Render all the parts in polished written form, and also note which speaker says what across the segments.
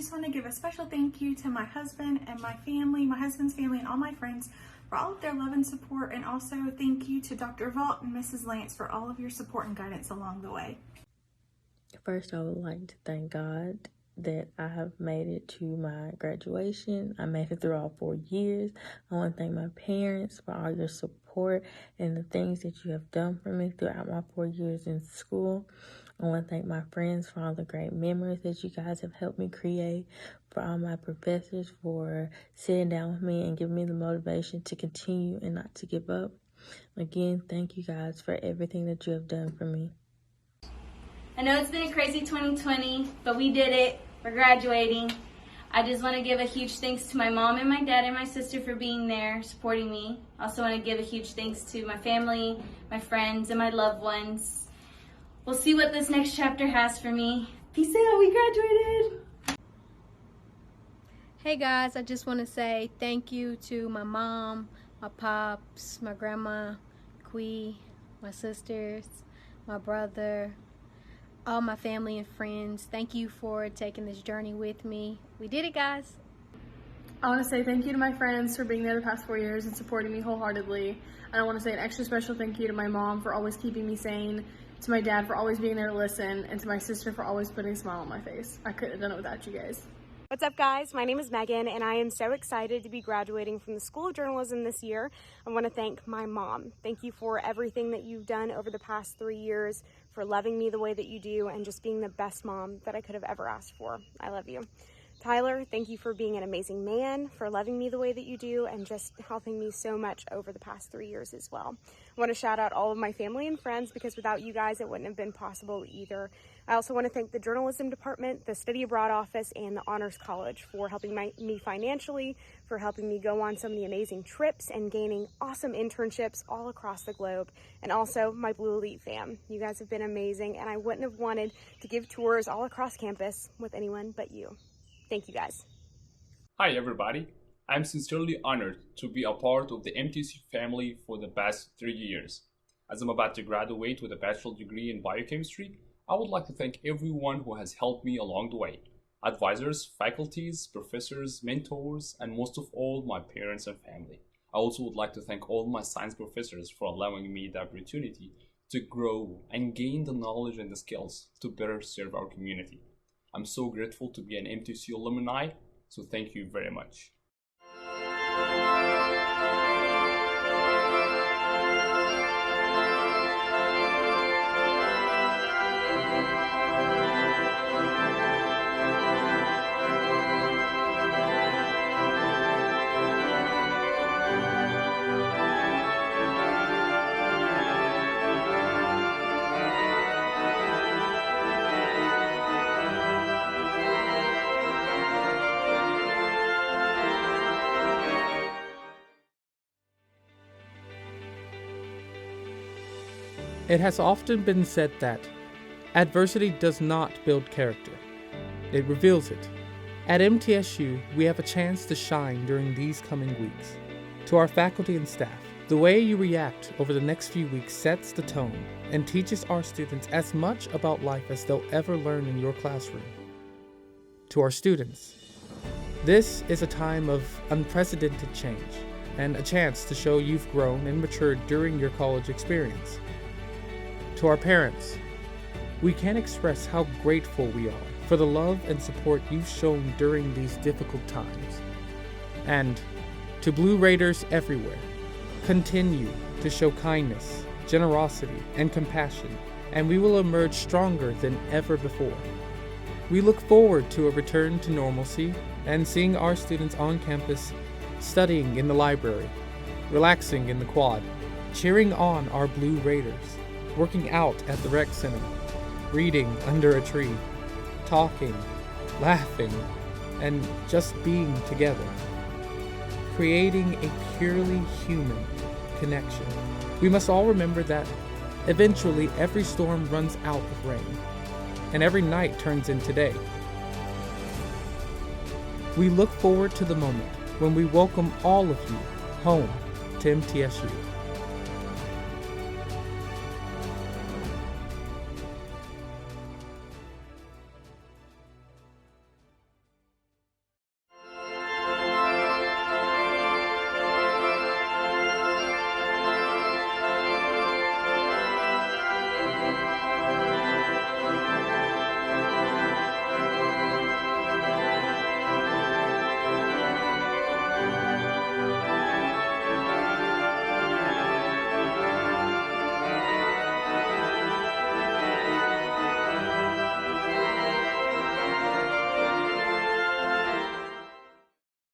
Speaker 1: just want to give a special thank you to my husband and my family, my husband's family and all my friends for all of their love and support. And also thank you to Dr. Vault and Mrs. Lance for all of your support and guidance along the way.
Speaker 2: First, I would like to thank God that I have made it to my graduation. I made it through all 4 years. I want to thank my parents for all your support and the things that you have done for me throughout my 4 years in school. I want to thank my friends for all the great memories that you guys have helped me create, for all my professors for sitting down with me and giving me the motivation to continue and not to give up. Again, thank you guys for everything that you have done for me.
Speaker 3: I know it's been a crazy 2020, but we did it. We're graduating. I just want to give a huge thanks to my mom and my dad and my sister for being there, supporting me. I also want to give a huge thanks to my family, my friends, and my loved ones. We'll see what this next chapter has for me. Peace out, we graduated.
Speaker 4: Hey guys, I just want to say thank you to my mom, my pops, my grandma, Quee, my sisters, my brother, all my family and friends. Thank you for taking this journey with me. We did it, guys.
Speaker 5: I want to say thank you to my friends for being there the past 4 years and supporting me wholeheartedly. And I want to say an extra special thank you to my mom for always keeping me sane, to my dad for always being there to listen, and to my sister for always putting a smile on my face. I couldn't have done it without you guys.
Speaker 6: What's up, guys? My name is Megan, and I am so excited to be graduating from the School of Journalism this year. I want to thank my mom. Thank you for everything that you've done over the past 3 years, for loving me the way that you do, and just being the best mom that I could have ever asked for. I love you. Tyler, thank you for being an amazing man, for loving me the way that you do, and just helping me so much over the past 3 years as well. I want to shout out all of my family and friends, because without you guys, it wouldn't have been possible either. I also want to thank the journalism department, the study abroad office, and the honors college for helping me financially, for helping me go on so many amazing trips and gaining awesome internships all across the globe. And also my Blue Elite fam. You guys have been amazing, and I wouldn't have wanted to give tours all across campus with anyone but you. Thank you, guys.
Speaker 7: Hi, everybody. I'm sincerely honored to be a part of the MTSU family for the past 3 years. As I'm about to graduate with a bachelor's degree in biochemistry, I would like to thank everyone who has helped me along the way. Advisors, faculties, professors, mentors, and most of all, my parents and family. I also would like to thank all my science professors for allowing me the opportunity to grow and gain the knowledge and the skills to better serve our community. I'm so grateful to be an MTSU alumni, so thank you very much.
Speaker 8: It has often been said that adversity does not build character, it reveals it. At MTSU, we have a chance to shine during these coming weeks. To our faculty and staff, the way you react over the next few weeks sets the tone and teaches our students as much about life as they'll ever learn in your classroom. To our students, this is a time of unprecedented change and a chance to show you've grown and matured during your college experience. To our parents, we can't express how grateful we are for the love and support you've shown during these difficult times. And to Blue Raiders everywhere, continue to show kindness, generosity, and compassion, and we will emerge stronger than ever before. We look forward to a return to normalcy and seeing our students on campus studying in the library, relaxing in the quad, cheering on our Blue Raiders, working out at the rec center, reading under a tree, talking, laughing, and just being together, creating a purely human connection. We must all remember that eventually every storm runs out of rain, and every night turns into day. We look forward to the moment when we welcome all of you home to MTSU.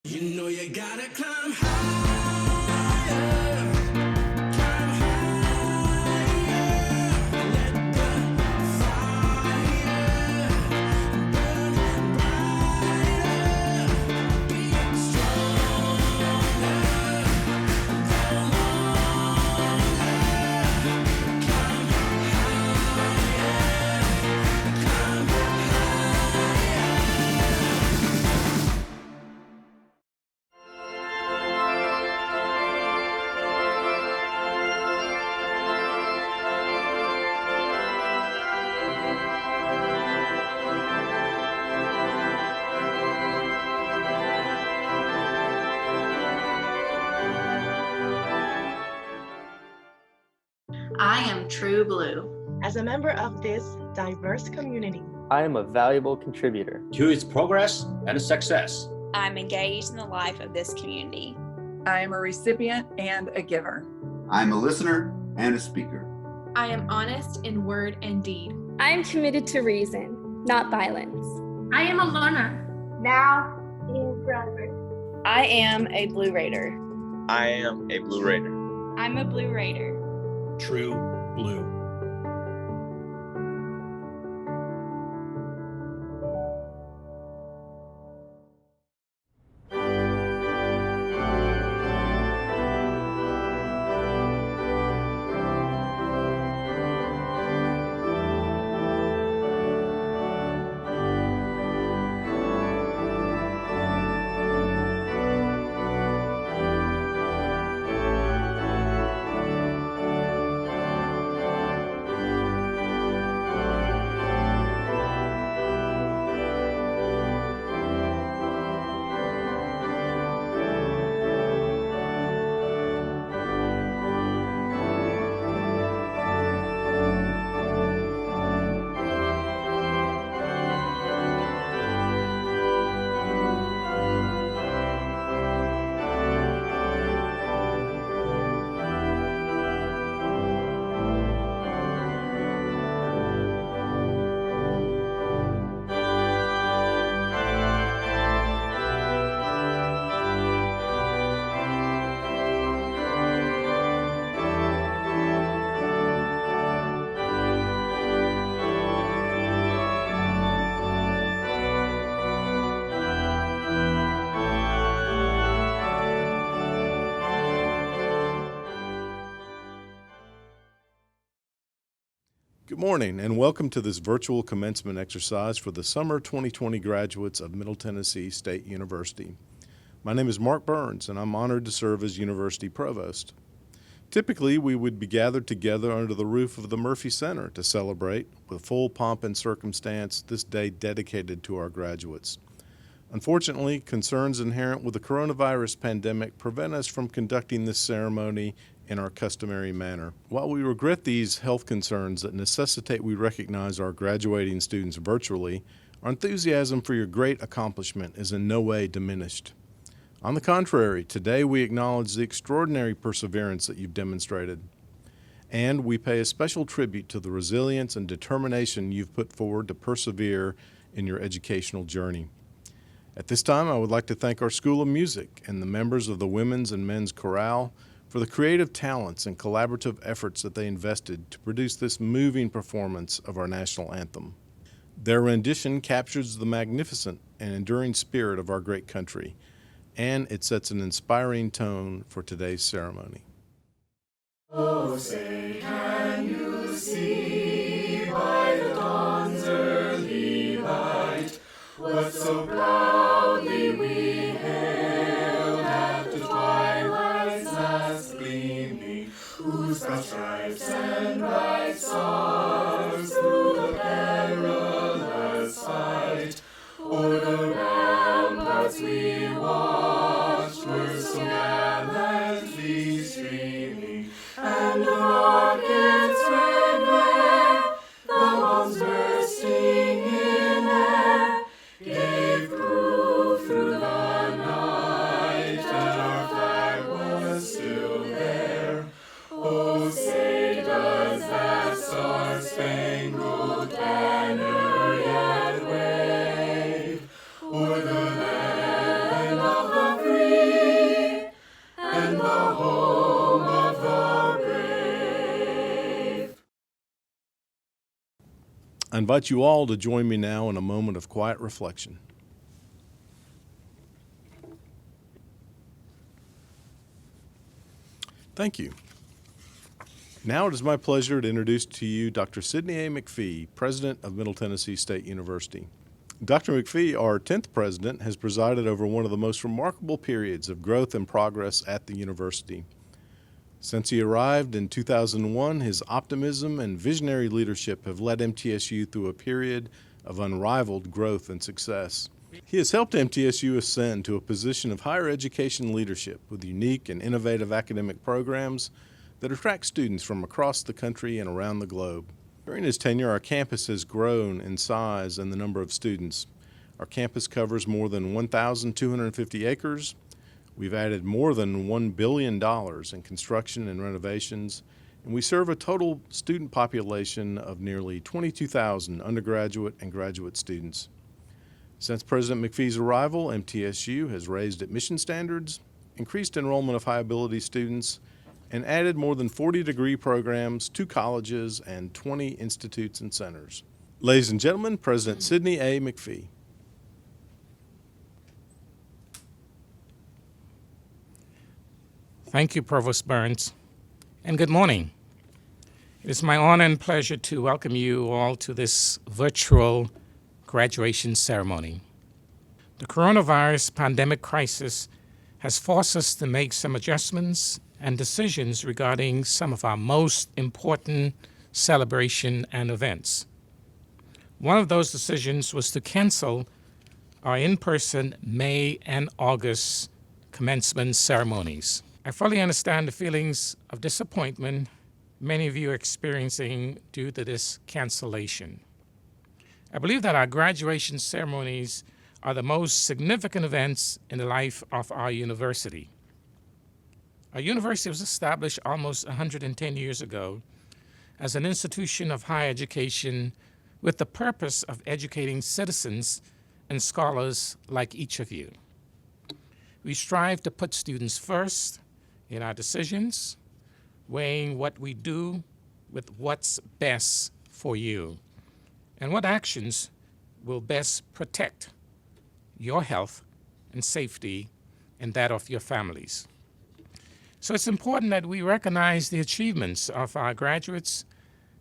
Speaker 9: You know you gotta climb higher, climb higher, let the fire burn brighter, be stronger, go longer, climb higher, climb
Speaker 10: I am True Blue.
Speaker 11: As a member of this diverse community,
Speaker 12: I am a valuable contributor
Speaker 13: to its progress and success.
Speaker 14: I'm engaged in the life of this community.
Speaker 15: I am a recipient and a giver.
Speaker 16: I'm a listener and a speaker.
Speaker 17: I am honest in word and deed.
Speaker 18: I am committed to reason, not violence.
Speaker 19: I am a learner.
Speaker 20: Now in forever.
Speaker 21: I am a Blue Raider.
Speaker 22: I am a Blue Raider.
Speaker 14: I'm a Blue Raider.
Speaker 13: True Blue.
Speaker 23: Good morning and welcome to this virtual commencement exercise for the summer 2020 graduates of Middle Tennessee State University. My name is Mark Burns and I'm honored to serve as University Provost. Typically, we would be gathered together under the roof of the Murphy Center to celebrate, with full pomp and circumstance, this day dedicated to our graduates. Unfortunately, concerns inherent with the coronavirus pandemic prevent us from conducting this ceremony in our customary manner. While we regret these health concerns that necessitate we recognize our graduating students virtually, our enthusiasm for your great accomplishment is in no way diminished. On the contrary, today we acknowledge the extraordinary perseverance that you've demonstrated, and we pay a special tribute to the resilience and determination you've put forward to persevere in your educational journey. At this time, I would like to thank our School of Music and the members of the Women's and Men's Chorale for the creative talents and collaborative efforts that they invested to produce this moving performance of our national anthem. Their rendition captures the magnificent and enduring spirit of our great country, and it sets an inspiring tone for today's ceremony.
Speaker 9: Oh, say, can you see by the dawn's early light what so proudly we hailed at the twilight's last gleaming, whose broad stripes and bright stars through the perilous fight o'er the ramparts we watched were so gallantly streaming, and the rockets' red glare, the bombs bursting in air, gave proof through the night that our flag was still there. Oh, say does that star-spangled
Speaker 23: invite you all to join me now in a moment of quiet reflection. Thank you. Now it is my pleasure to introduce to you Dr. Sidney A. McPhee, President of Middle Tennessee State University. Dr. McPhee, our 10th president, has presided over one of the most remarkable periods of growth and progress at the university. Since he arrived in 2001, his optimism and visionary leadership have led MTSU through a period of unrivaled growth and success. He has helped MTSU ascend to a position of higher education leadership with unique and innovative academic programs that attract students from across the country and around the globe. During his tenure, our campus has grown in size and the number of students. Our campus covers more than 1,250 acres. We've added more than $1 billion in construction and renovations, and we serve a total student population of nearly 22,000 undergraduate and graduate students. Since President McPhee's arrival, MTSU has raised admission standards, increased enrollment of high-ability students, and added more than 40 degree programs, 2 colleges, and 20 institutes and centers. Ladies and gentlemen, President Sidney A. McPhee.
Speaker 1: Thank you, Provost Burns, and good morning. It is my honor and pleasure to welcome you all to this virtual graduation ceremony. The coronavirus pandemic crisis has forced us to make some adjustments and decisions regarding some of our most important celebration and events. One of those decisions was to cancel our in-person May and August commencement ceremonies. I fully understand the feelings of disappointment many of you are experiencing due to this cancellation. I believe that our graduation ceremonies are the most significant events in the life of our university. Our university was established almost 110 years ago as an institution of higher education with the purpose of educating citizens and scholars like each of you. We strive to put students first in our decisions, weighing what we do with what's best for you and what actions will best protect your health and safety and that of your families. So it's important that we recognize the achievements of our graduates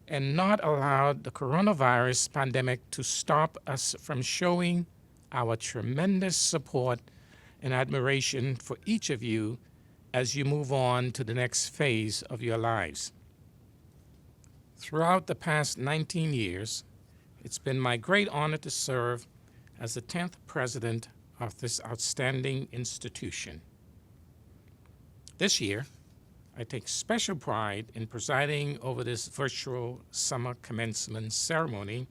Speaker 1: and not allow the coronavirus pandemic to stop us from showing our tremendous support and admiration for each of you as you move on to the next phase of your lives. Throughout the past 19 years, it's been my great honor to serve as the 10th president of this outstanding institution. This year, I take special pride in presiding over this virtual summer commencement ceremony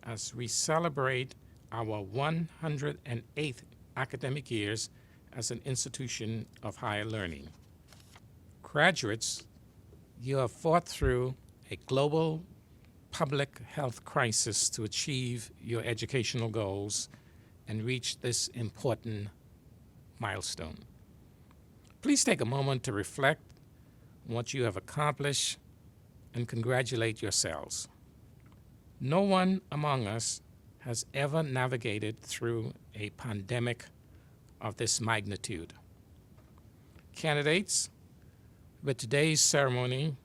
Speaker 1: as we celebrate our 108th academic years as an institution of higher learning. Graduates, you have fought through a global public health crisis to achieve your educational goals and reach this important milestone. Please take a moment to reflect on what you have accomplished and congratulate yourselves. No one among us has ever navigated through a pandemic of this magnitude. Candidates, with today's ceremony,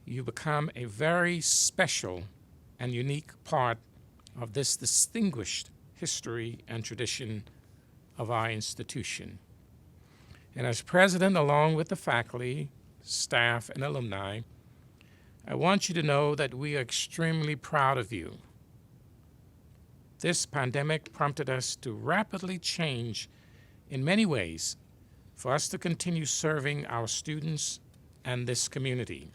Speaker 1: you become a very special and unique part of this distinguished history and tradition of our institution. And as president, along with the faculty, staff, and alumni, I want you to know that we are extremely proud of you. This pandemic prompted us to rapidly change in many ways for us to continue serving our students and this community.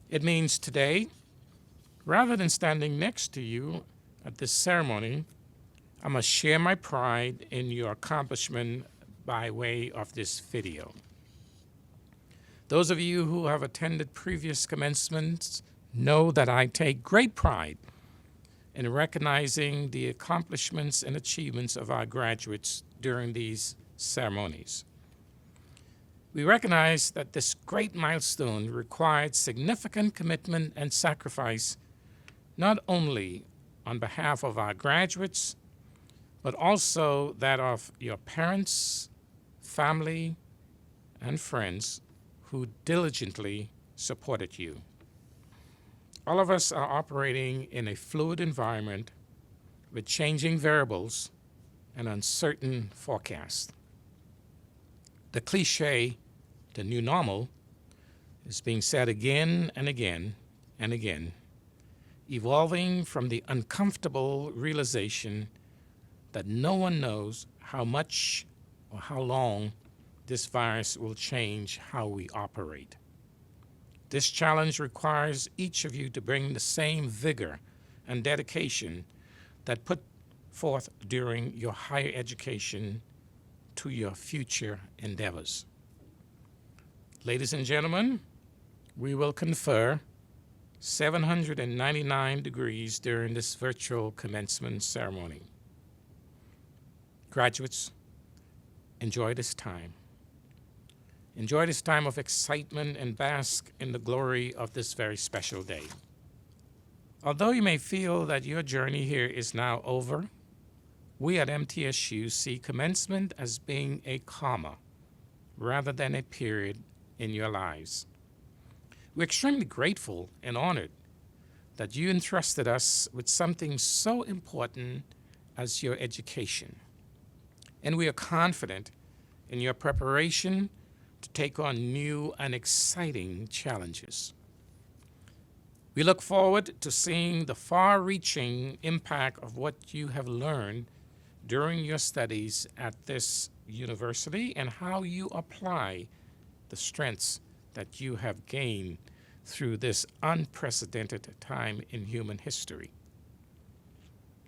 Speaker 1: It means today, rather than standing next to you at this ceremony, I must share my pride in your accomplishment by way of this video. Those of you who have attended previous commencements know that I take great pride in recognizing the accomplishments and achievements of our graduates during these ceremonies. We recognize that this great milestone required significant commitment and sacrifice not only on behalf of our graduates, but also that of your parents, family, and friends who diligently supported you. All of us are operating in a fluid environment with changing variables and uncertain forecasts. The cliche, the new normal, is being said again and again and again, evolving from the uncomfortable realization that no one knows how much or how long this virus will change how we operate. This challenge requires each of you to bring the same vigor and dedication that put forth during your higher education to your future endeavors. Ladies and gentlemen, we will confer 799 degrees during this virtual commencement ceremony. Graduates, enjoy this time. Enjoy this time of excitement and bask in the glory of this very special day. Although you may feel that your journey here is now over, we at MTSU see commencement as being a comma rather than a period in your lives. We're extremely grateful and honored that you entrusted us with something so important as your education. And we are confident in your preparation to take on new and exciting challenges. We look forward to seeing the far-reaching impact of what you have learned during your studies at this university and how you apply the strengths that you have gained through this unprecedented time in human history.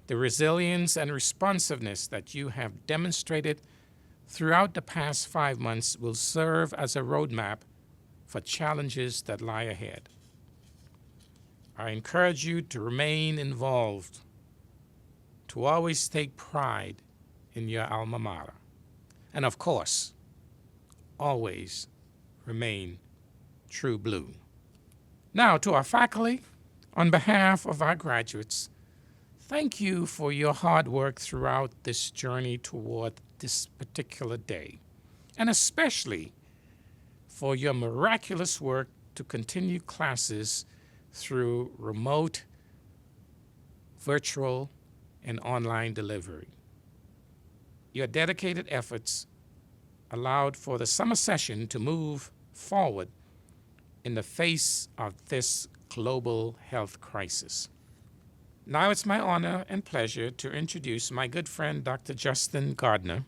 Speaker 1: The resilience and responsiveness that you have demonstrated throughout the past 5 months will serve as a roadmap for challenges that lie ahead. I encourage you to remain involved, to always take pride in your alma mater, and of course, always remain true blue. Now, to our faculty, on behalf of our graduates, thank you for your hard work throughout this journey toward this particular day, and especially for your miraculous work to continue classes through remote, virtual, and online delivery. Your dedicated efforts allowed for the summer session to move forward in the face of this global health crisis. Now it's my honor and pleasure to introduce my good friend, Dr. Justin Gardner.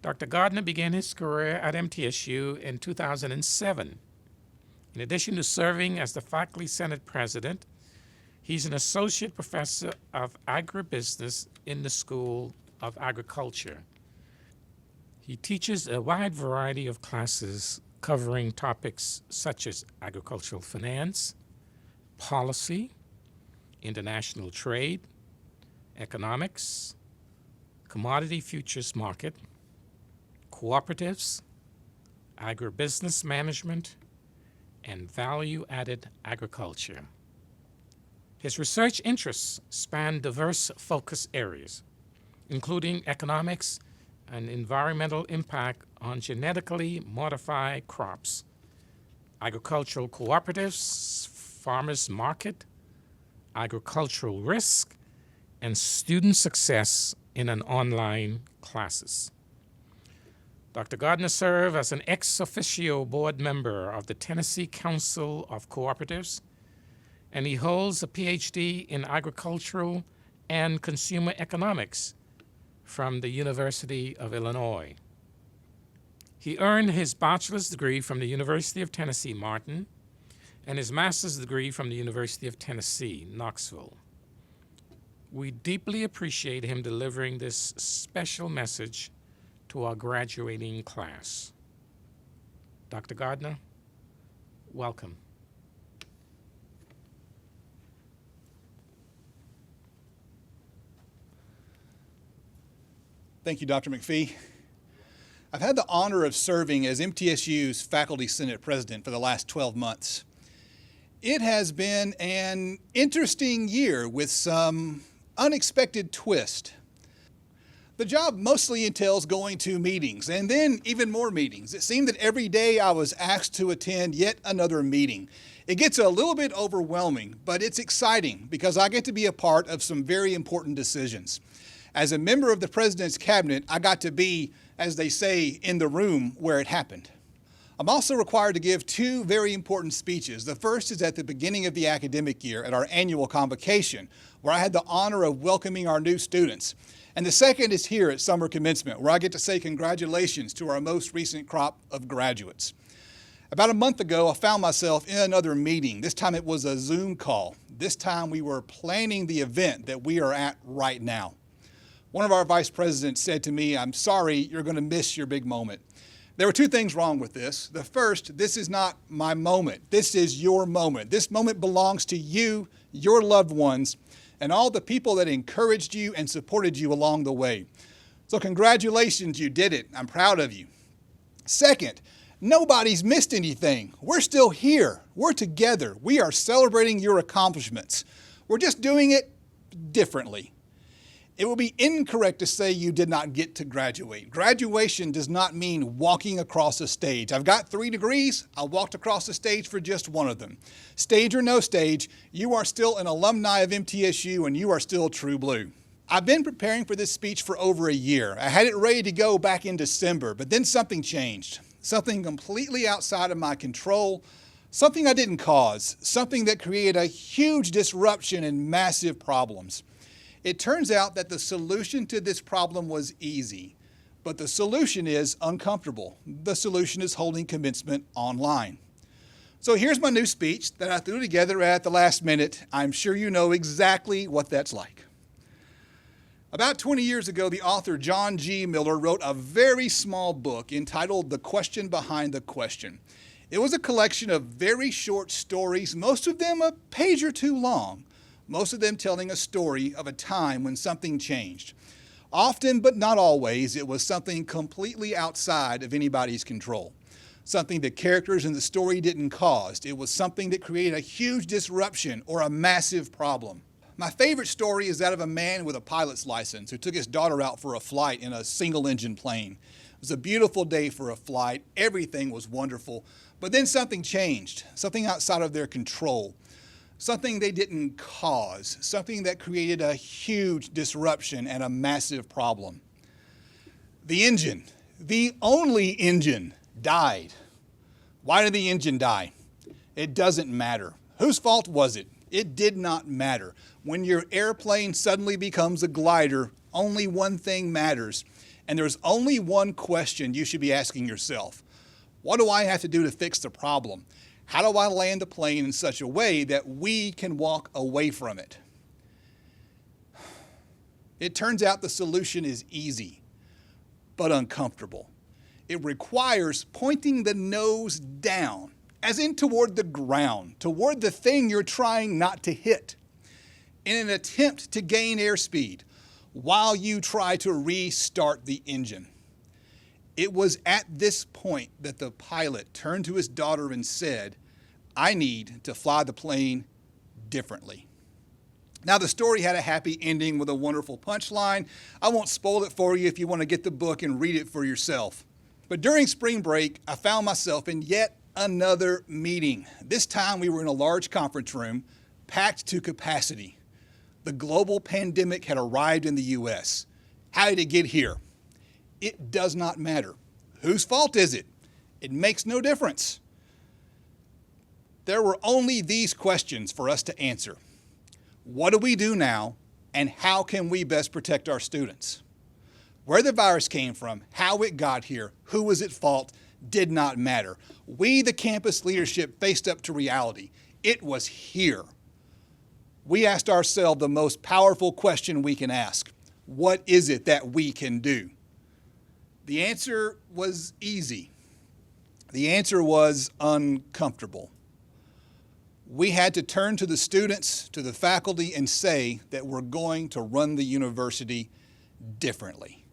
Speaker 1: Dr. Gardner began his career at MTSU in 2007. In addition to serving as the Faculty Senate President, he's an associate professor of agribusiness in the School of Agriculture. He teaches a wide variety of classes covering topics such as agricultural finance, policy, international trade, economics, commodity futures market, cooperatives, agribusiness management, and value-added agriculture. His research interests span diverse focus areas, including economics and environmental impact on genetically modified crops, agricultural cooperatives, farmers market, agricultural risk, and student success in an online classes. Dr. Gardner served as an ex officio board member of the Tennessee Council of Cooperatives, and he holds a PhD in agricultural and consumer economics from the University of Illinois. He earned his bachelor's degree from the University of Tennessee, Martin, and his master's degree from the University of Tennessee, Knoxville. We deeply appreciate him delivering this special message to our graduating class. Dr. Gardner, welcome.
Speaker 2: Thank you, Dr. McPhee. I've had the honor of serving as MTSU's Faculty Senate President for the last 12 months. It has been an interesting year with some unexpected twist. The job mostly entails going to meetings and then even more meetings. It seemed that every day I was asked to attend yet another meeting. It gets a little bit overwhelming, but it's exciting because I get to be a part of some very important decisions. As a member of the President's Cabinet, I got to be, as they say, in the room where it happened. I'm also required to give two very important speeches. The first is at the beginning of the academic year at our annual convocation, where I had the honor of welcoming our new students. And the second is here at summer commencement, where I get to say congratulations to our most recent crop of graduates. About a month ago, I found myself in another meeting. This time it was a Zoom call. This time we were planning the event that we are at right now. One of our vice presidents said to me, "I'm sorry, you're going to miss your big moment." There were two things wrong with this. The first, this is not my moment. This is your moment. This moment belongs to you, your loved ones, and all the people that encouraged you and supported you along the way. So congratulations, you did it. I'm proud of you. Second, nobody's missed anything. We're still here. We're together. We are celebrating your accomplishments. We're just doing it differently. It would be incorrect to say you did not get to graduate. Graduation does not mean walking across a stage. I've got 3 degrees. I walked across the stage for just one of them. Stage or no stage, you are still an alumni of MTSU and you are still true blue. I've been preparing for this speech for over a year. I had it ready to go back in December, but then something changed. Something completely outside of my control, something I didn't cause, something that created a huge disruption and massive problems. It turns out that the solution to this problem was easy, but the solution is uncomfortable. The solution is holding commencement online. So here's my new speech that I threw together at the last minute. I'm sure you know exactly what that's like. About 20 years ago, the author John G. Miller wrote a very small book entitled The Question Behind the Question. It was a collection of very short stories, most of them a page or two long. Most of them telling a story of a time when something changed. Often, but not always, it was something completely outside of anybody's control. Something the characters in the story didn't cause. It was something that created a huge disruption or a massive problem. My favorite story is that of a man with a pilot's license who took his daughter out for a flight in a single-engine plane. It was a beautiful day for a flight. Everything was wonderful. But then something changed, something outside of their control. Something they didn't cause, something that created a huge disruption and a massive problem. The engine, the only engine, died. Why did the engine die? It doesn't matter. Whose fault was it? It did not matter. When your airplane suddenly becomes a glider, only one thing matters, and there's only one question you should be asking yourself. What do I have to do to fix the problem? How do I land the plane in such a way that we can walk away from it? It turns out the solution is easy, but uncomfortable. It requires pointing the nose down, as in toward the ground, toward the thing you're trying not to hit, in an attempt to gain airspeed while you try to restart the engine. It was at this point that the pilot turned to his daughter and said, "I need to fly the plane differently." Now, the story had a happy ending with a wonderful punchline. I won't spoil it for you if you want to get the book and read it for yourself. But during spring break, I found myself in yet another meeting. This time we were in a large conference room, packed to capacity. The global pandemic had arrived in the U.S. How did it get here? It does not matter. Whose fault is it? It makes no difference. There were only these questions for us to answer. What do we do now, and how can we best protect our students? Where the virus came from, how it got here, who was at fault, did not matter. We, the campus leadership, faced up to reality. It was here. We asked ourselves the most powerful question we can ask. What is it that we can do? The answer was easy. The answer was uncomfortable. We had to turn to the students, to the faculty, and say that we're going to run the university differently.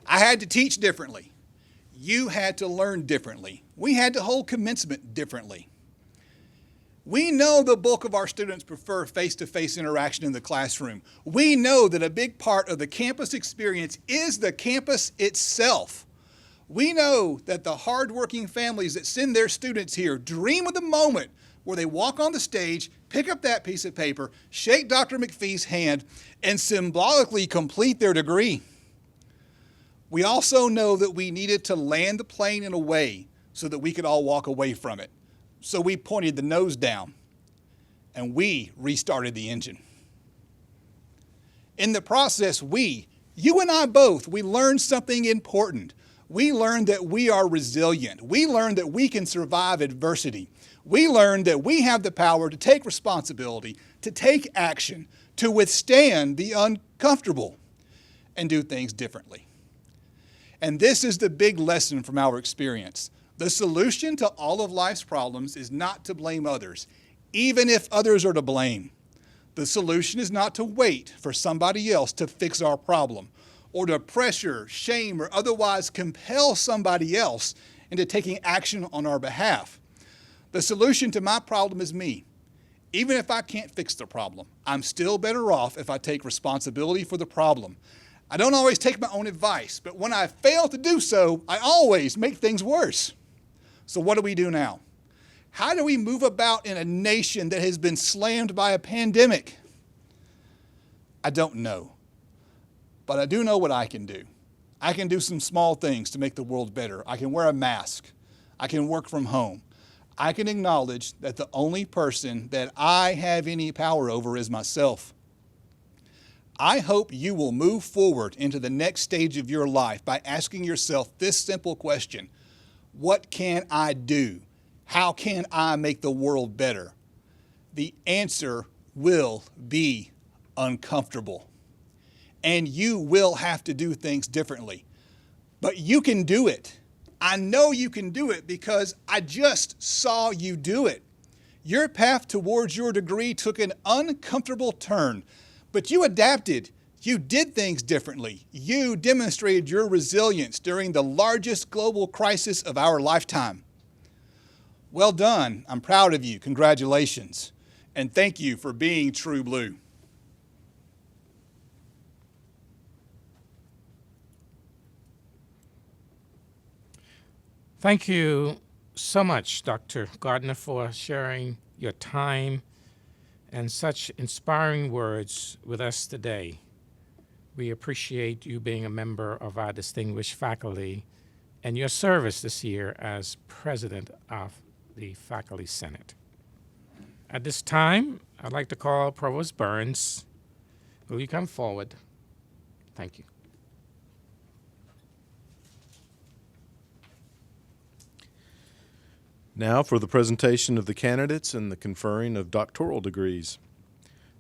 Speaker 2: I had to teach differently. You had to learn differently. We had to hold commencement differently. We know the bulk of our students prefer face-to-face interaction in the classroom. We know that a big part of the campus experience is the campus itself. We know that the hardworking families that send their students here dream of the moment where they walk on the stage, pick up that piece of paper, shake Dr. McPhee's hand, and symbolically complete their degree. We also know that we needed to land the plane in a way so that we could all walk away from it. So we pointed the nose down and we restarted the engine. In the process, you and I both, we learned something important. We learned that we are resilient. We learned that we can survive adversity. We learned that we have the power to take responsibility, to take action, to withstand the uncomfortable, and do things differently. And this is the big lesson from our experience. The solution to all of life's problems is not to blame others, even if others are to blame. The solution is not to wait for somebody else to fix our problem, or to pressure, shame, or otherwise compel somebody else into taking action on our behalf. The solution to my problem is me. Even if I can't fix the problem, I'm still better off if I take responsibility for the problem. I don't always take my own advice, but when I fail to do so, I always make things worse. So what do we do now? How do we move about in a nation that has been slammed by a pandemic? I don't know. But I do know what I can do. I can do some small things to make the world better. I can wear a mask. I can work from home. I can acknowledge that the only person that I have any power over is myself. I hope you will move forward into the next stage of your life by asking yourself this simple question: what can I do? How can I make the world better? The answer will be uncomfortable. And you will have to do things differently. But you can do it. I know you can do it because I just saw you do it. Your path towards your degree took an uncomfortable turn, but you adapted. You did things differently. You demonstrated your resilience during the largest global crisis of our lifetime. Well done. I'm proud of you. Congratulations. And thank you for being True Blue.
Speaker 1: Thank you so much, Dr. Gardner, for sharing your time and such inspiring words with us today. We appreciate you being a member of our distinguished faculty and your service this year as president of the Faculty Senate. At this time, I'd like to call Provost Burns. Will you come forward? Thank you.
Speaker 23: Now for the presentation of the candidates and the conferring of doctoral degrees.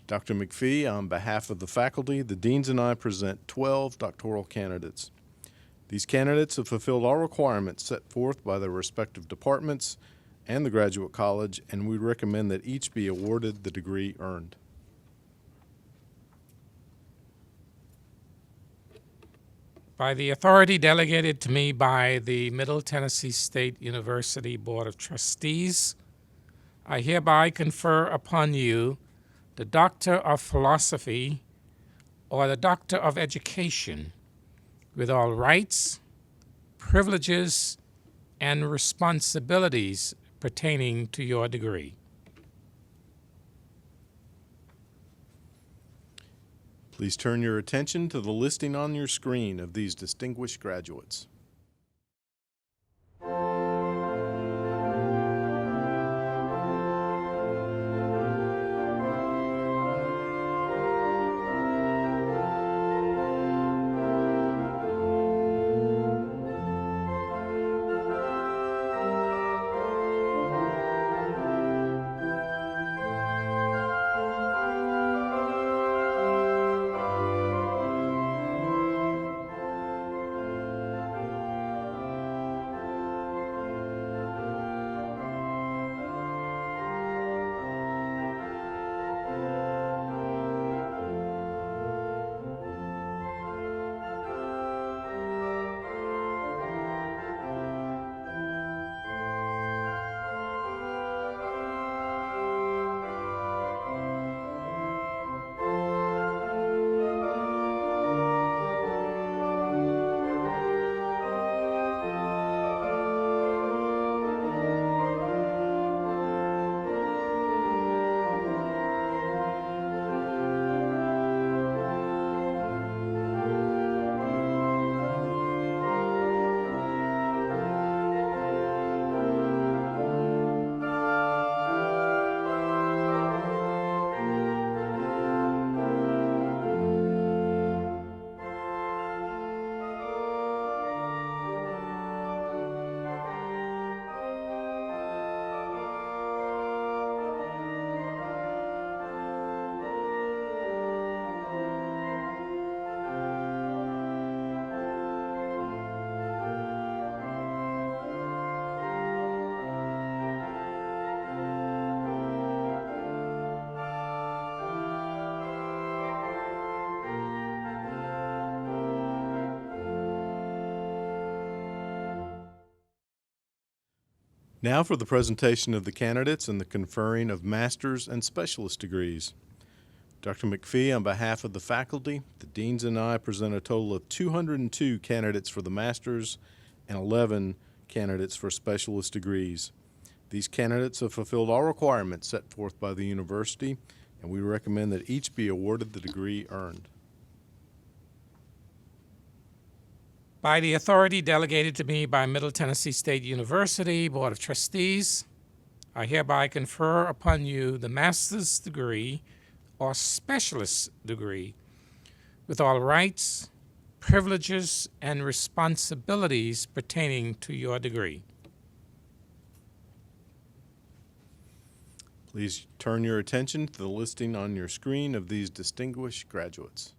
Speaker 23: Dr. McPhee, on behalf of the faculty, the deans and I present 12 doctoral candidates. These candidates have fulfilled all requirements set forth by their respective departments and the Graduate College, and we recommend that each be awarded the degree earned.
Speaker 1: By the authority delegated to me by the Middle Tennessee State University Board of Trustees, I hereby confer upon you the Doctor of Philosophy or the Doctor of Education with all rights, privileges, and responsibilities pertaining to your degree.
Speaker 23: Please turn your attention to the listing on your screen of these distinguished graduates. Now for the presentation of the candidates and the conferring of master's and specialist degrees. Dr. McPhee, on behalf of the faculty, the deans and I present a total of 202 candidates for the master's and 11 candidates for specialist degrees. These candidates have fulfilled all requirements set forth by the university, and we recommend that each be awarded the degree earned.
Speaker 1: By the authority delegated to me by Middle Tennessee State University Board of Trustees, I hereby confer upon you the master's degree or specialist degree with all rights, privileges, and responsibilities pertaining to your degree.
Speaker 23: Please turn your attention to the listing on your screen of these distinguished graduates.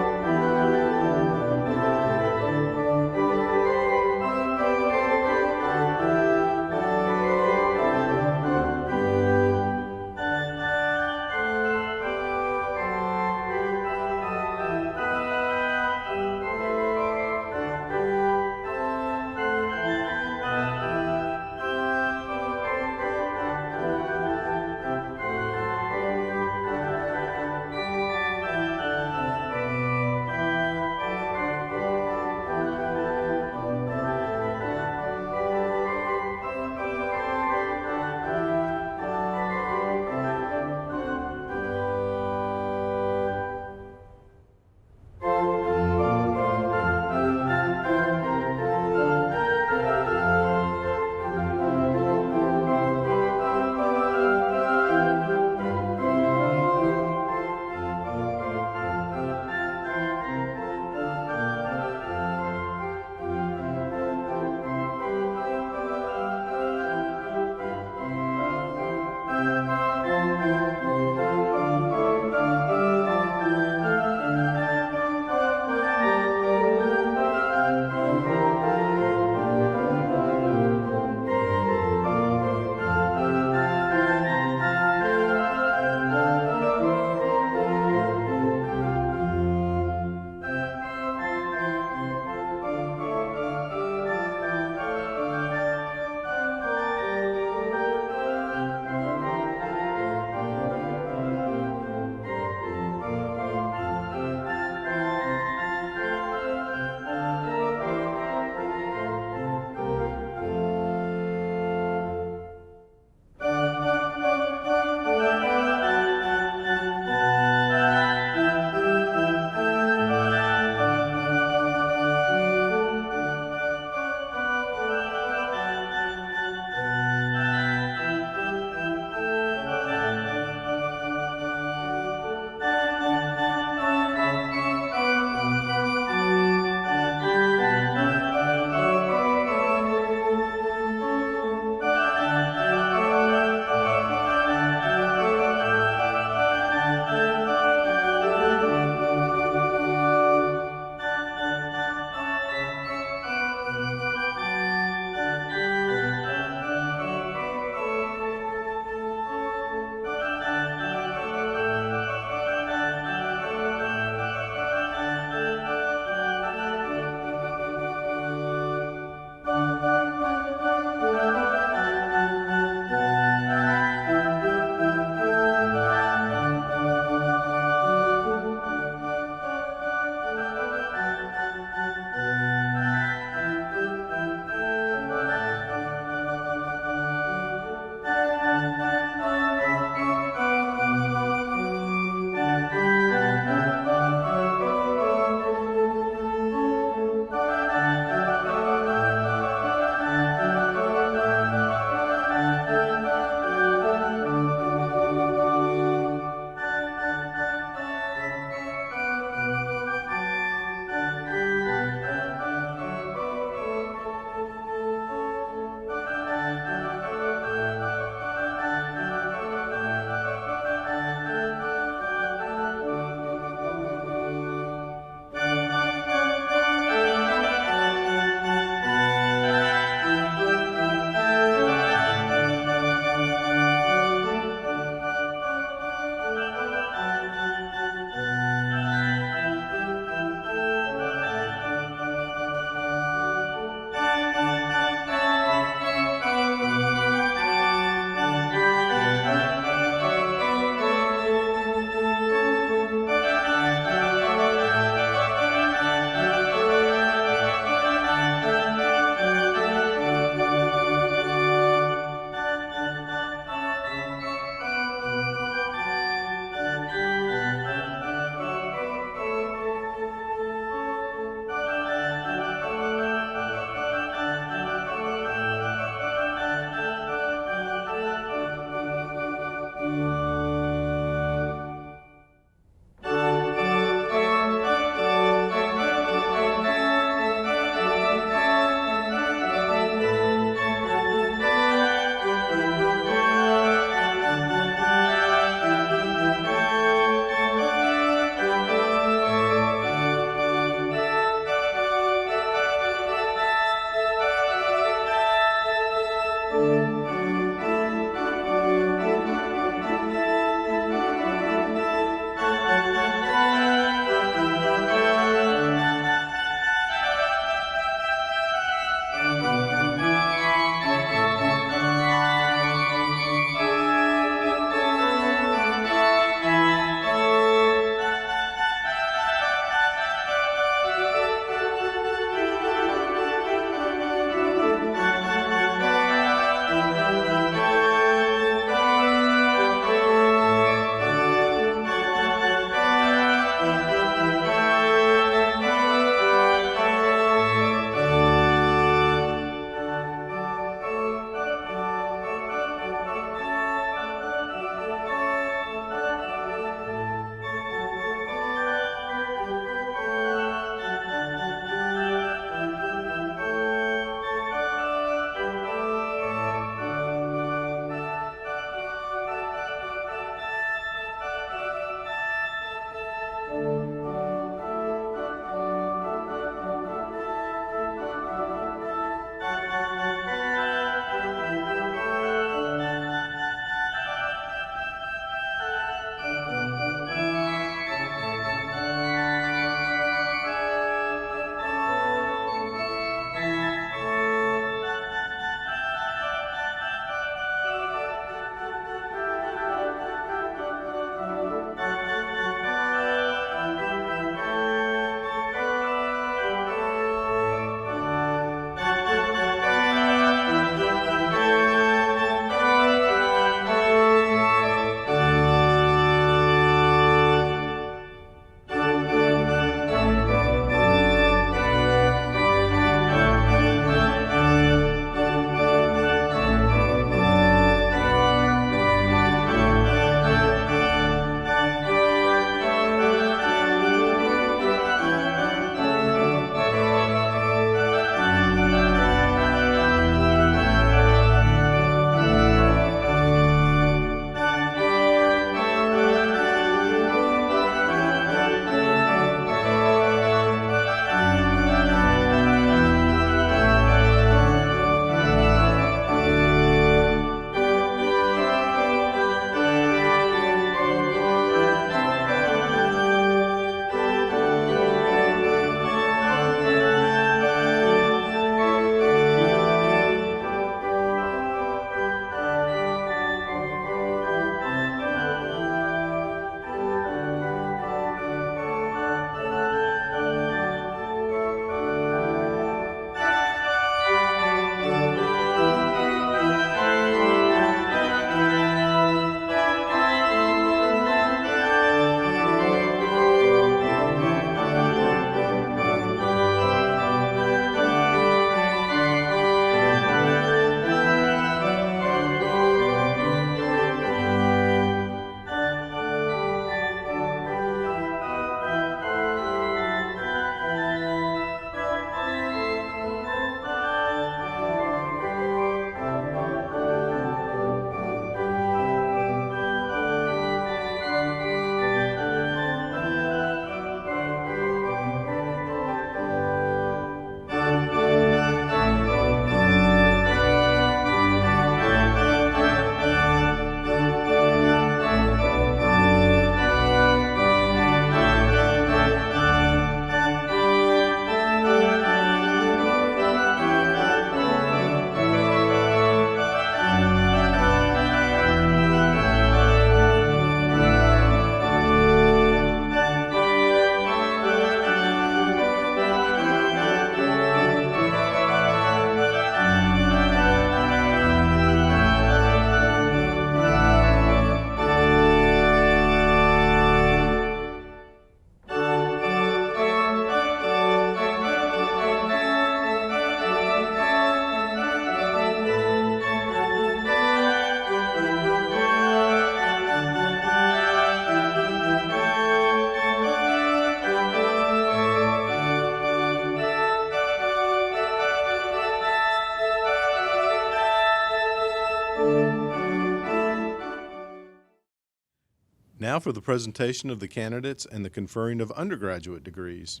Speaker 23: Now for the presentation of the candidates and the conferring of undergraduate degrees.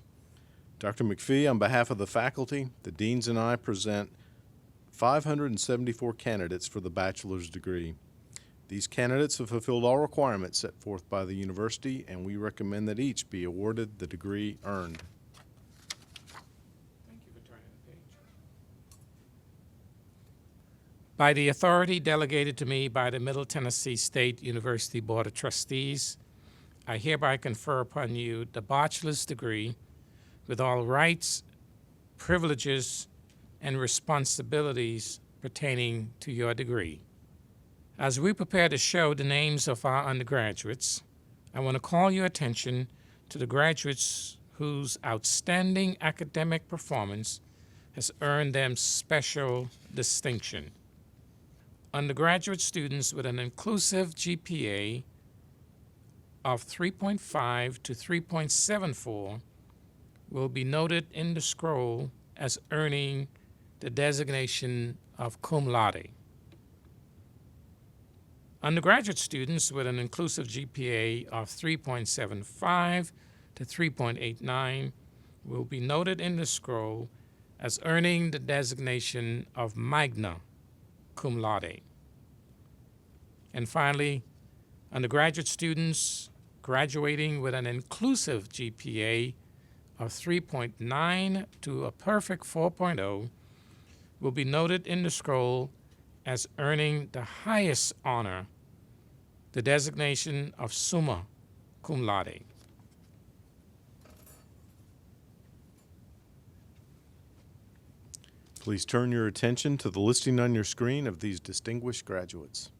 Speaker 23: Dr. McPhee, on behalf of the faculty, the deans, and I present 574 candidates for the bachelor's degree. These candidates have fulfilled all requirements set forth by the university, and we recommend that each be awarded the degree earned.
Speaker 1: Thank you for turning the page. By the authority delegated to me by the Middle Tennessee State University Board of Trustees, I hereby confer upon you the bachelor's degree with all rights, privileges, and responsibilities pertaining to your degree. As we prepare to show the names of our undergraduates, I want to call your attention to the graduates whose outstanding academic performance has earned them special distinction. Undergraduate students with an inclusive GPA of 3.5 to 3.74 will be noted in the scroll as earning the designation of cum laude. Undergraduate students with an inclusive GPA of 3.75 to 3.89 will be noted in the scroll as earning the designation of magna cum laude. And finally, undergraduate students graduating with an inclusive GPA of 3.9 to a perfect 4.0 will be noted in the scroll as earning the highest honor, the designation of summa cum laude.
Speaker 23: Please turn your attention to the listing on your screen of these distinguished graduates.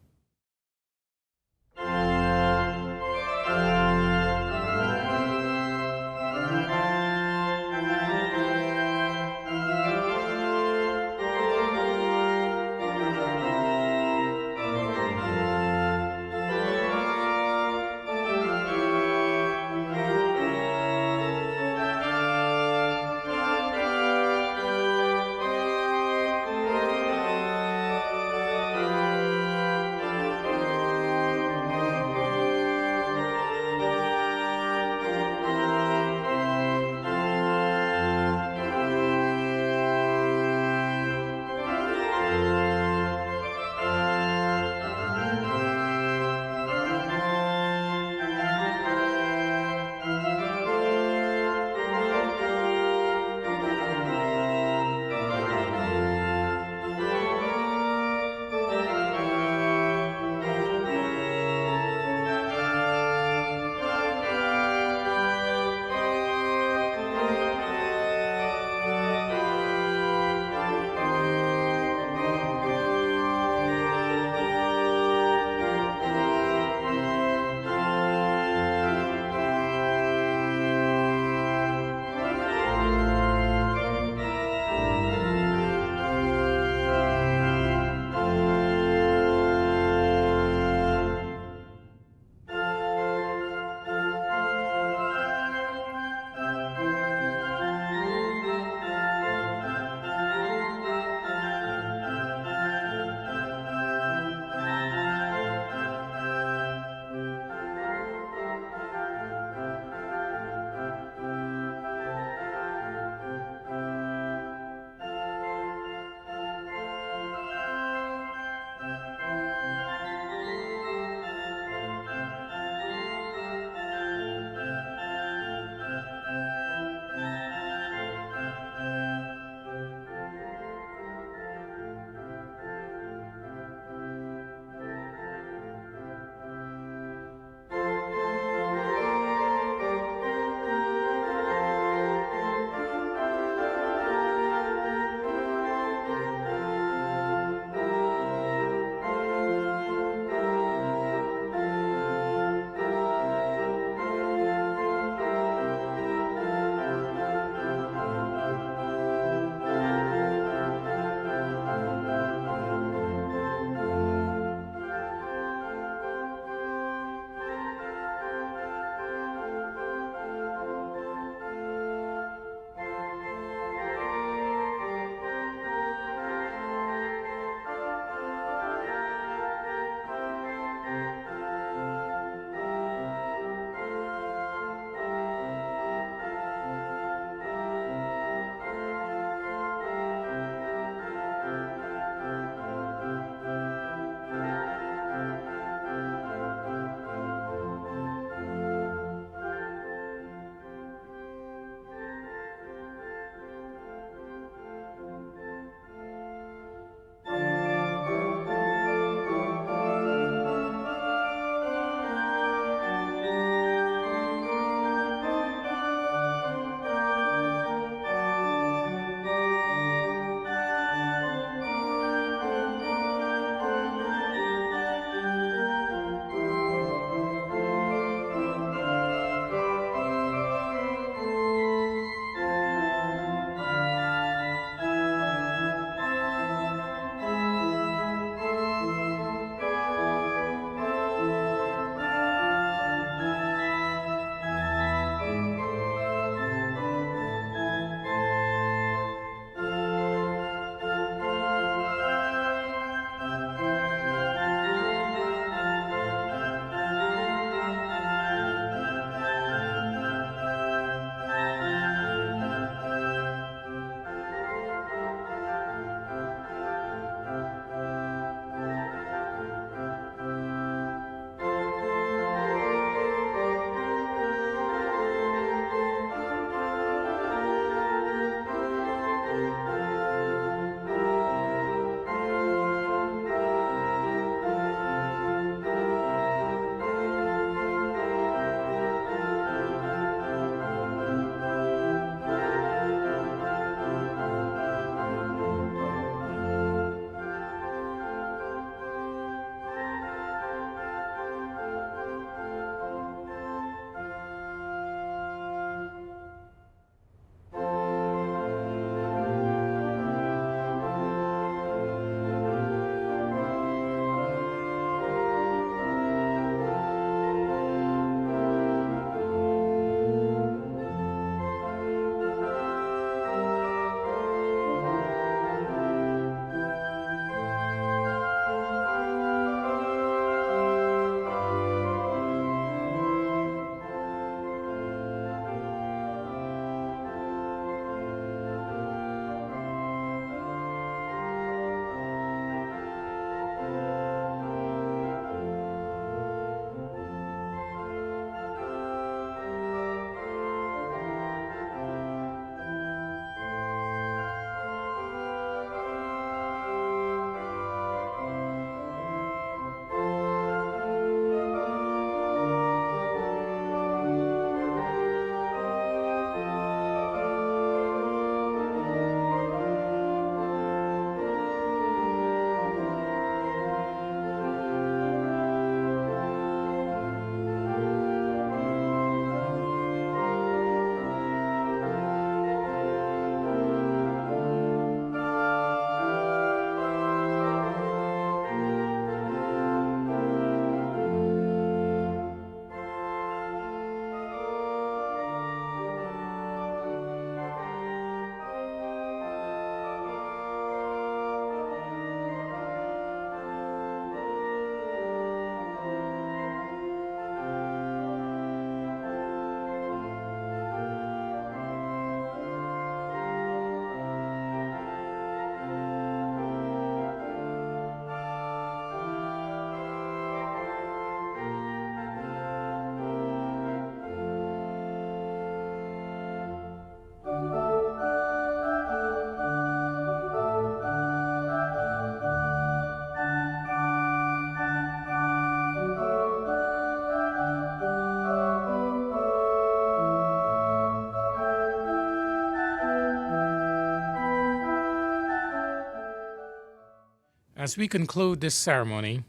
Speaker 1: As we conclude this ceremony,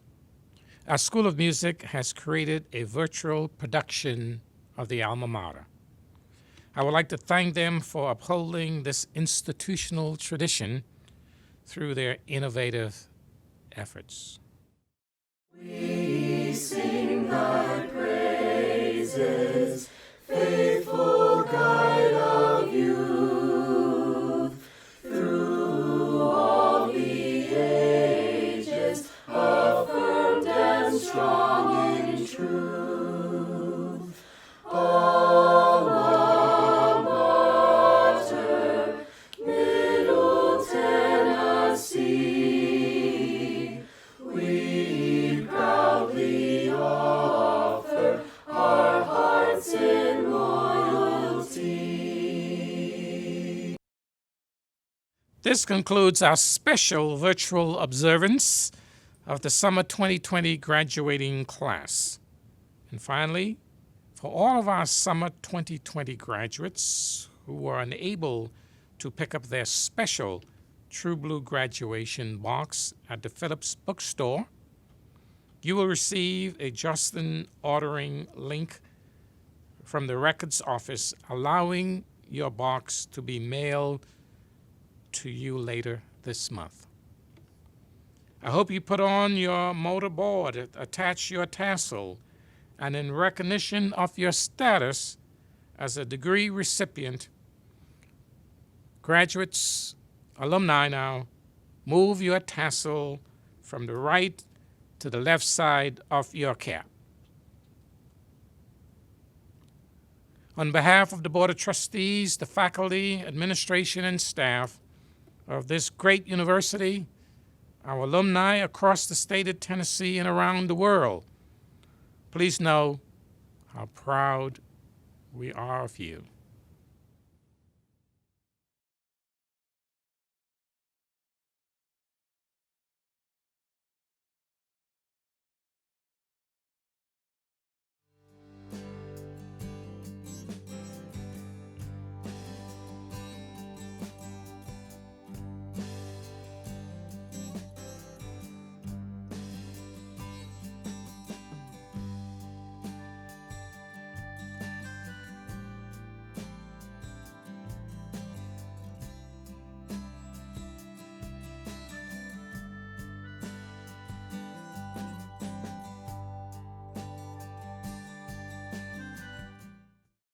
Speaker 1: our School of Music has created a virtual production of the alma mater. I would like to thank them for upholding this institutional tradition through their innovative efforts.
Speaker 9: We sing thy praises, faithful guide of youth, through all the ages, affirmed and strong in truth. Alma mater, Middle Tennessee, we proudly offer our hearts in loyalty.
Speaker 1: This concludes our special virtual observance of the Summer 2020 graduating class. And finally, for all of our Summer 2020 graduates who were unable to pick up their special True Blue graduation box at the Phillips Bookstore, you will receive a Justin ordering link from the records office allowing your box to be mailed to you later this month. I hope you put on your motorboard, attach your tassel, and in recognition of your status as a degree recipient, graduates, alumni now, move your tassel from the right to the left side of your cap. On behalf of the Board of Trustees, the faculty, administration, and staff of this great university, our alumni across the state of Tennessee and around the world, please know how proud we are of you.